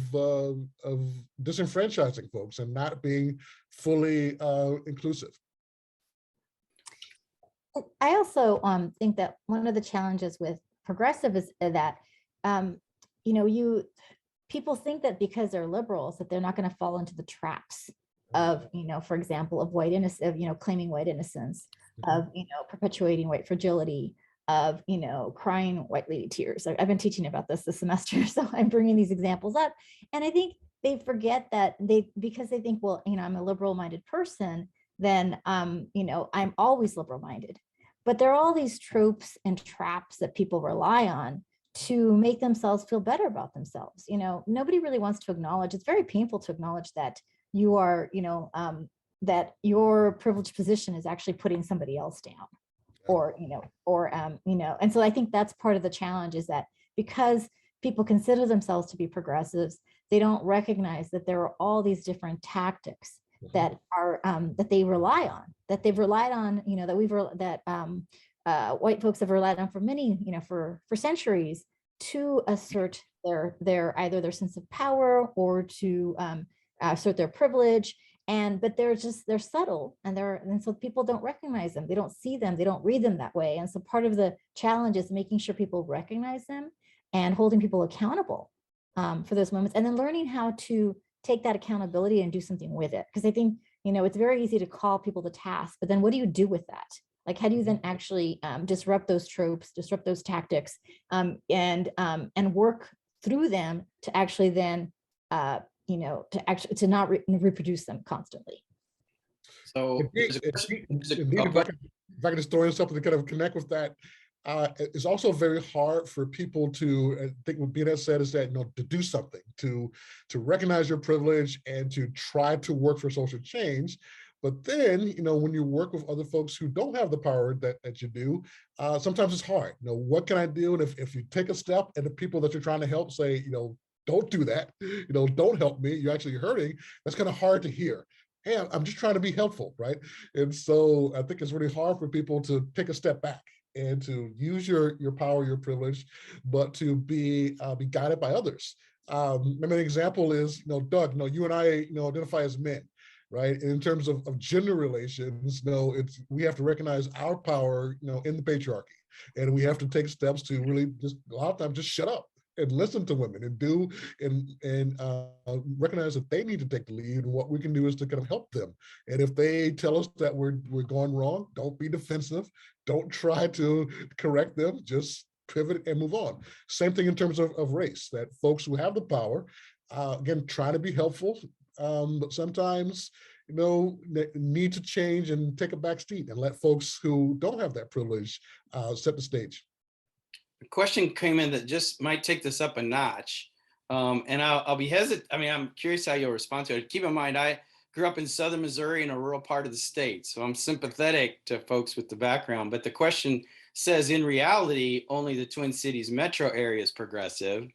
disenfranchising folks and not being fully inclusive. I also think that one of the challenges with progressive is that, people think that because they're liberals that they're not going to fall into the traps of, for example, of white innocence, of, claiming white innocence, of, perpetuating white fragility, of, crying white lady tears. I've been teaching about this semester, so I'm bringing these examples up. And I think they forget that because they think, well, I'm a liberal-minded person, then, I'm always liberal-minded. But there are all these tropes and traps that people rely on to make themselves feel better about themselves. Nobody really wants to acknowledge, it's very painful to acknowledge that you are, that your privileged position is actually putting somebody else down. or, and so I think that's part of the challenge, is that because people consider themselves to be progressives, they don't recognize that there are all these different tactics that are that they rely on, that they've relied on, that white folks have relied on for many, for centuries, to assert their either their sense of power or to assert their privilege. But they're subtle, and so people don't recognize them, they don't see them, they don't read them that way. And so part of the challenge is making sure people recognize them and holding people accountable for those moments, and then learning how to take that accountability and do something with it. Because I think, it's very easy to call people to task, but then what do you do with that? Like, how do you then actually disrupt those tropes, disrupt those tactics, and work through them to actually then, to not reproduce them constantly. So Indeed, if I can just throw in something to kind of connect with that, it's also very hard for people to, I think what Bianet said is that, to do something, to recognize your privilege and to try to work for social change. But then, when you work with other folks who don't have the power that you do, sometimes it's hard. What can I do? And if you take a step and the people that you're trying to help say, don't do that, don't help me, you're actually hurting, that's kind of hard to hear. Hey, I'm just trying to be helpful, right? And so I think it's really hard for people to take a step back and to use your power, your privilege, but to be guided by others. An example is, Doug, you and I, identify as men, right? And in terms of gender relations, we have to recognize our power, in the patriarchy, and we have to take steps to really just a lot of times just shut up and listen to women and do and recognize that they need to take the lead. And what we can do is to kind of help them. And if they tell us that we're going wrong, don't be defensive. Don't try to correct them. Just pivot and move on. Same thing in terms of race, that folks who have the power, again, try to be helpful, but sometimes, need to change and take a back seat and let folks who don't have that privilege set the stage. A question came in that just might take this up a notch. And I'll be hesitant. I'm curious how you'll respond to it. Keep in mind, I grew up in Southern Missouri in a rural part of the state, so I'm sympathetic to folks with the background. But the question says, in reality, only the Twin Cities metro area is progressive.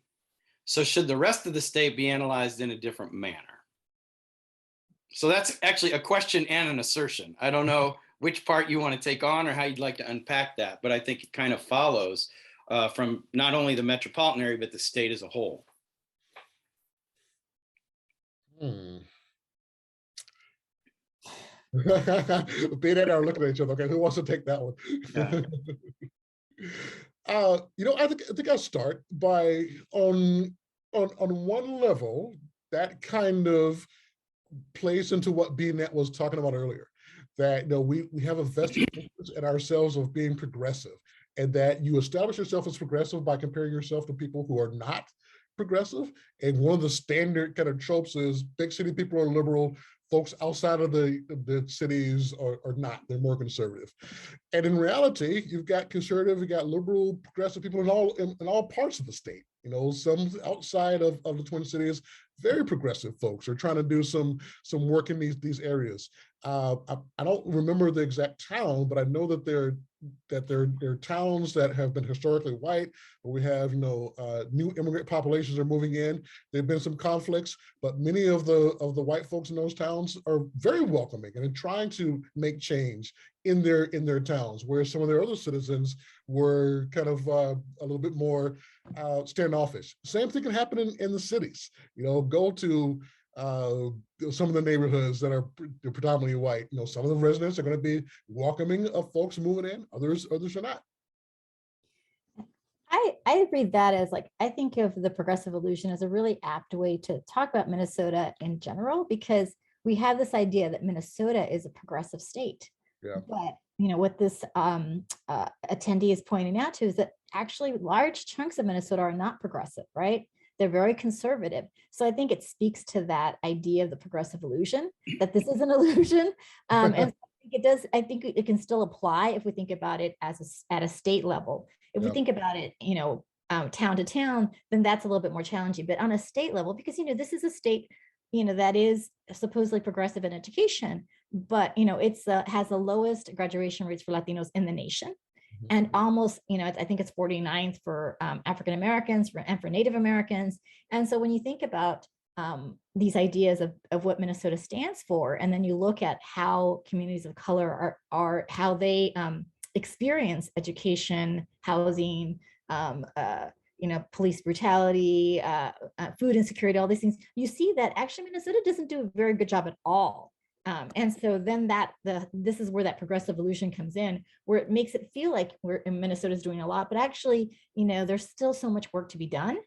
So should the rest of the state be analyzed in a different manner? So that's actually a question and an assertion. I don't know which part you want to take on or how you'd like to unpack that, but I think it kind of follows from not only the metropolitan area, but the state as a whole. Bianet and I are looking at each other. Okay, who wants to take that one? Yeah. I think I'll start by on one level that kind of plays into what Bianet was talking about earlier. That we have a vested interest in ourselves of being progressive, and that you establish yourself as progressive by comparing yourself to people who are not progressive. And one of the standard kind of tropes is big city people are liberal, folks outside of the cities are not, they're more conservative. And in reality, you've got conservative, you've got liberal, progressive people in all parts of the state. Some outside of the Twin Cities, very progressive folks are trying to do some work in these areas. I don't remember the exact town, but I know that there are towns that have been historically white, where we have new immigrant populations are moving in. There've been some conflicts, but many of the white folks in those towns are very welcoming and are trying to make change in their towns, whereas some of their other citizens were kind of a little bit more standoffish. Same thing can happen in the cities. Go to some of the neighborhoods that are predominantly white. Some of the residents are going to be welcoming of folks moving in. Others are not. I read that as I think of the progressive illusion as a really apt way to talk about Minnesota in general, because we have this idea that Minnesota is a progressive state. Yeah. But what this attendee is pointing out to is that actually large chunks of Minnesota are not progressive, right? They're very conservative. So I think it speaks to that idea of the progressive illusion, that this is an illusion. And I think it does. I think it can still apply if we think about it at a state level. If we think about it, town to town, then that's a little bit more challenging. But on a state level, because this is a state, that is supposedly progressive in education, but it's has the lowest graduation rates for Latinos in the nation, and almost, I think it's 49th for African Americans and for Native Americans. And so when you think about these ideas of what Minnesota stands for, and then you look at how communities of color are how they experience education, housing, police brutality, food insecurity, all these things, you see that actually Minnesota doesn't do a very good job at all. And so then this is where that progressive evolution comes in, where it makes it feel like Minnesota's doing a lot, but actually, there's still so much work to be done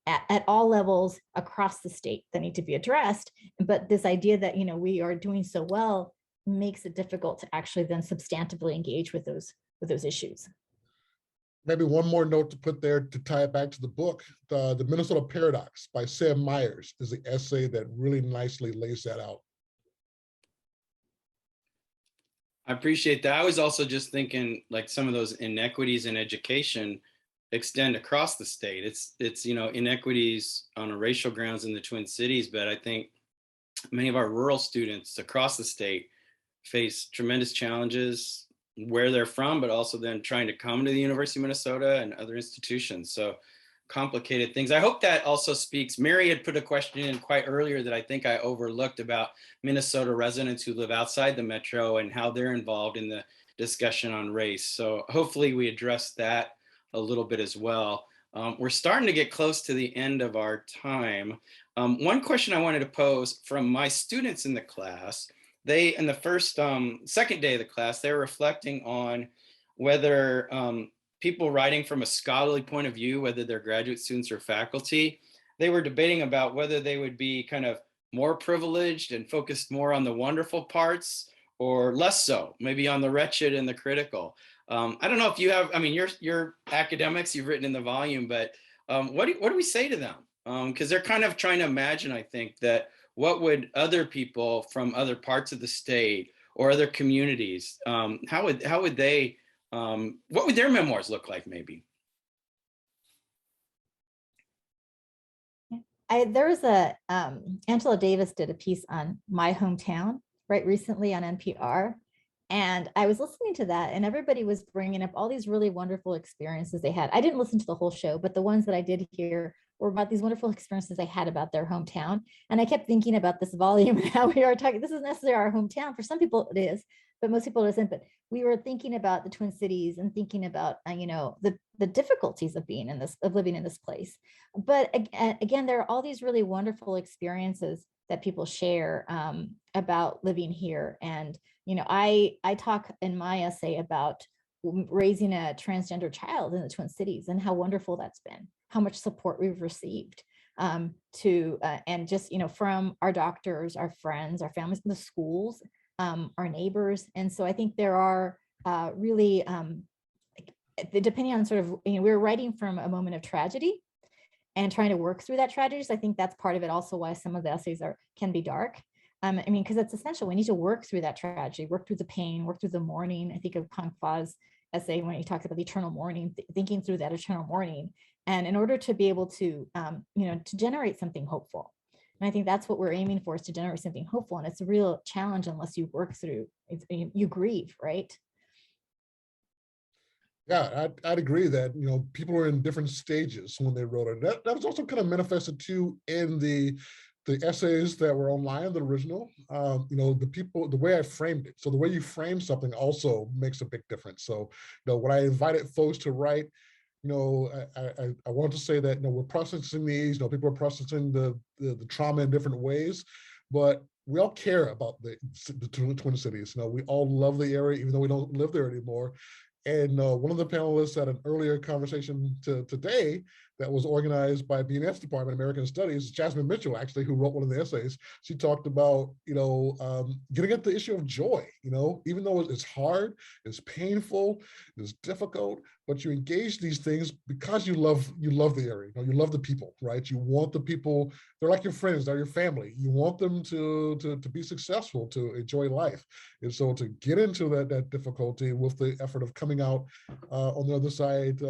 at all levels across the state that need to be addressed. But this idea that, we are doing so well makes it difficult to actually then substantively engage with those issues. Maybe one more note to put there to tie it back to the book. The Minnesota Paradox by Sam Myers is the essay that really nicely lays that out. I appreciate that. I was also just thinking, like, some of those inequities in education extend across the state. It's inequities on a racial grounds in the Twin Cities, but I think many of our rural students across the state face tremendous challenges where they're from, but also then trying to come to the University of Minnesota and other institutions. So complicated things. I hope that also speaks. Mary had put a question in quite earlier that I think I overlooked about Minnesota residents who live outside the metro and how they're involved in the discussion on race. So hopefully we address that a little bit as well. We're starting to get close to the end of our time. One question I wanted to pose from my students in the class, they, in the second day of the class, they were reflecting on whether people writing from a scholarly point of view, whether they're graduate students or faculty, they were debating about whether they would be kind of more privileged and focused more on the wonderful parts, or less so, maybe on the wretched and the critical. I don't know if you have, you're academics, you've written in the volume, but what do we say to them? Because they're kind of trying to imagine, I think, that what would other people from other parts of the state or other communities, how would they, what would their memoirs look like, maybe? There was Angela Davis did a piece on my hometown right recently on NPR. And I was listening to that, and everybody was bringing up all these really wonderful experiences they had. I didn't listen to the whole show, but the ones that I did hear were about these wonderful experiences they had about their hometown. And I kept thinking about this volume and how we are talking. This isn't necessarily our hometown. For some people it is, but most people it isn't. But we were thinking about the Twin Cities and thinking about, the difficulties of living in this place. But again, there are all these really wonderful experiences that people share about living here. And I talk in my essay about raising a transgender child in the Twin Cities and how wonderful that's been, how much support we've received and just, from our doctors, our friends, our families, the schools, our neighbors. And so I think there are really, depending on sort of, we're writing from a moment of tragedy and trying to work through that tragedy. So I think that's part of it also why some of the essays can be dark. Because it's essential. We need to work through that tragedy, work through the pain, work through the mourning. I think of Kang Fa's essay when he talks about the eternal mourning, thinking through that eternal mourning. And in order to be able to, to generate something hopeful. And I think that's what we're aiming for, is to generate something hopeful. And it's a real challenge unless you work through, you grieve, right? Yeah, I'd agree that, people were in different stages when they wrote it. That was also kind of manifested too in the essays that were online, the original, the way I framed it. So the way you frame something also makes a big difference. So, when I invited folks to write, I want to say that, we're processing these, people are processing the trauma in different ways, but we all care about the Twin Cities. We all love the area, even though we don't live there anymore. And one of the panelists had an earlier conversation today that was organized by Bianet's Department of American Studies, Jasmine Mitchell, actually, who wrote one of the essays. She talked about, getting at the issue of joy, even though it's hard, it's painful, it's difficult, but you engage these things because you love the area, you love the people, right? You want the people, they're like your friends, they're your family. You want them to be successful, to enjoy life. And so to get into that difficulty with the effort of coming out on the other side,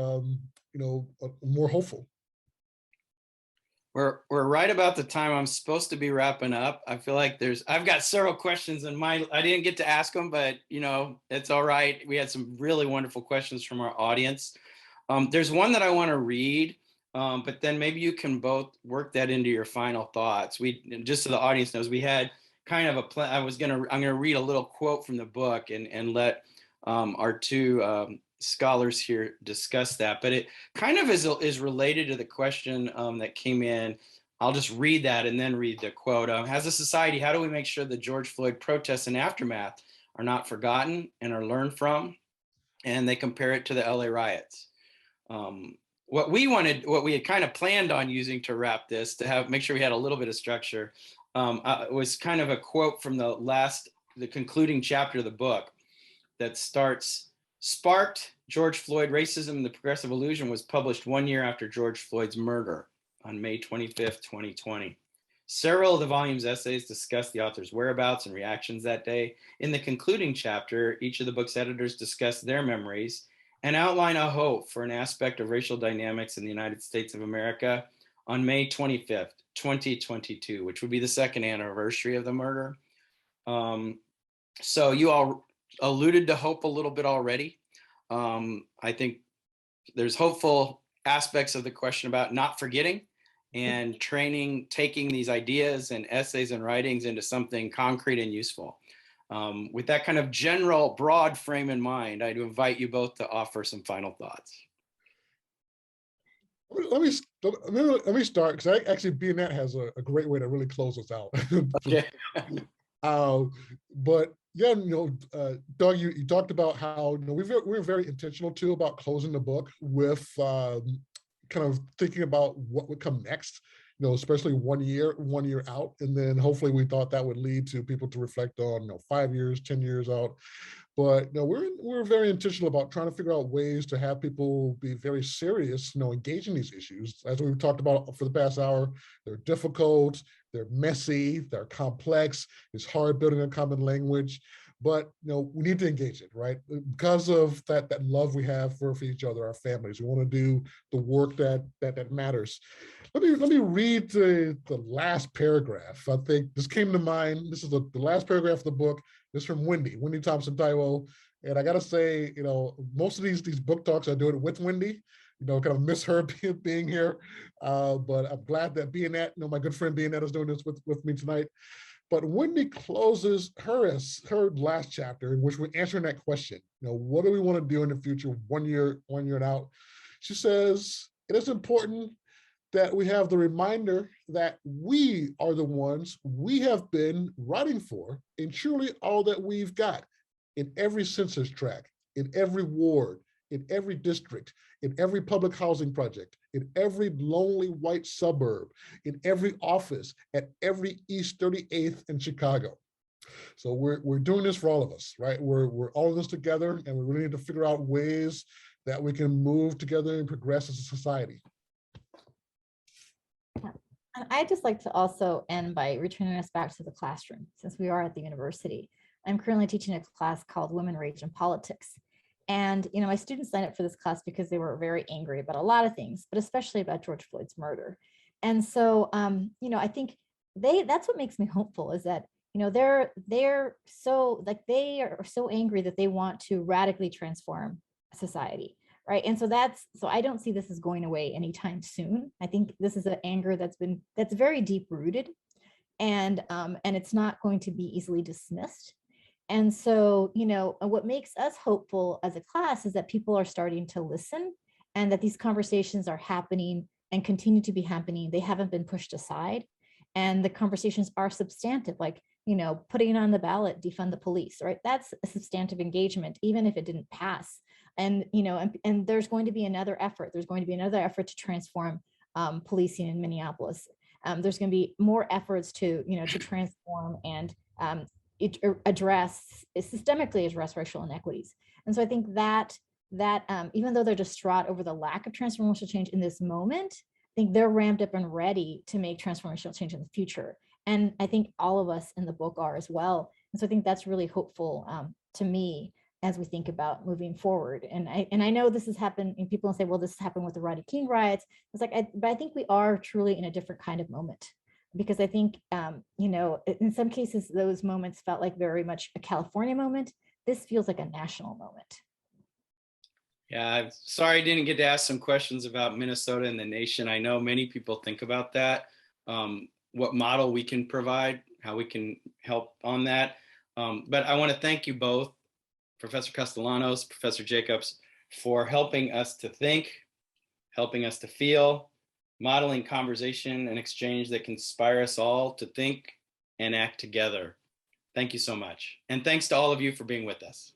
more hopeful. We're right about the time I'm supposed to be wrapping up. I feel like I've got several questions in mind. I didn't get to ask them, but it's all right. We had some really wonderful questions from our audience. There's one that I want to read, but then maybe you can both work that into your final thoughts. Just so the audience knows, we had kind of a plan. I'm gonna read a little quote from the book and let our two scholars here discuss that, but it kind of is related to the question that came in. I'll just read that and then read the quote. As a society, how do we make sure the George Floyd protests and aftermath are not forgotten and are learned from? And they compare it to the LA riots. What we had kind of planned on using to wrap this, to make sure we had a little bit of structure, was kind of a quote from the concluding chapter of the book that sparked George Floyd, Racism and the Progressive Illusion was published 1 year after George Floyd's murder on May 25th, 2020. Several of the volume's essays discuss the author's whereabouts and reactions that day. In the concluding chapter, each of the book's editors discuss their memories and outline a hope for an aspect of racial dynamics in the United States of America on May 25th, 2022, which would be the second anniversary of the murder. So you all alluded to hope a little bit already. I think there's hopeful aspects of the question about not forgetting and taking these ideas and essays and writings into something concrete and useful. With that kind of general broad frame in mind, I'd invite you both to offer some final thoughts. Let me start, because actually Bianet has a great way to really close us out. Okay. But yeah, Doug, you talked about how we're very intentional too about closing the book with kind of thinking about what would come next, especially 1 year out, and then hopefully we thought that would lead to people to reflect on 5 years, 10 years out. But we're very intentional about trying to figure out ways to have people be very serious, engaging these issues. As we've talked about for the past hour, they're difficult, they're messy, they're complex, it's hard building a common language, but we need to engage it, right? Because of that love we have for each other, our families. We want to do the work that matters. Let me read the last paragraph. I think this came to mind. This is the last paragraph of the book. This is from Wendy Thompson-Taiwo. And I gotta say, most of these book talks I do it with Wendy. Kind of miss her being here. But I'm glad that Bianet, my good friend Bianet is doing this with me tonight. But Wendy closes her last chapter, in which we're answering that question. What do we want to do in the future, 1 year out? She says, it is important that we have the reminder that we are the ones we have been writing for, and truly all that we've got in every census tract, in every ward, in every district, in every public housing project, in every lonely white suburb, in every office, at every East 38th in Chicago. So we're doing this for all of us, right? We're all of this together, and we really need to figure out ways that we can move together and progress as a society. And I'd just like to also end by returning us back to the classroom, since we are at the university. I'm currently teaching a class called Women, Rage, and Politics. And my students signed up for this class because they were very angry about a lot of things, but especially about George Floyd's murder. And so, I think that's what makes me hopeful, is that they're so they are so angry that they want to radically transform society. Right. And so I don't see this as going away anytime soon. I think this is an anger that's very deep rooted, and it's not going to be easily dismissed. And so, what makes us hopeful as a class is that people are starting to listen, and that these conversations are happening and continue to be happening. They haven't been pushed aside, and the conversations are substantive, like, putting on the ballot, defund the police, right? That's a substantive engagement, even if it didn't pass. And, and there's going to be another effort. There's going to be another effort to transform policing in Minneapolis. There's going to be more efforts to transform and systemically address racial inequities. And so I think that even though they're distraught over the lack of transformational change in this moment, I think they're ramped up and ready to make transformational change in the future. And I think all of us in the book are as well. And so I think that's really hopeful to me. as we think about moving forward. And I know this has happened, and people say, well, this happened with the Rodney King riots. It's like, but I think we are truly in a different kind of moment, because I think, you know, in some cases, those moments felt like very much a California moment. This feels like a national moment. Yeah, I'm sorry I didn't get to ask some questions about Minnesota and the nation. I know many people think about that, what model we can provide, how we can help on that. But I want to thank you both, Professor Castellanos, Professor Jacobs, for helping us to think, helping us to feel, modeling conversation and exchange that can inspire us all to think and act together. Thank you so much. And thanks to all of you for being with us.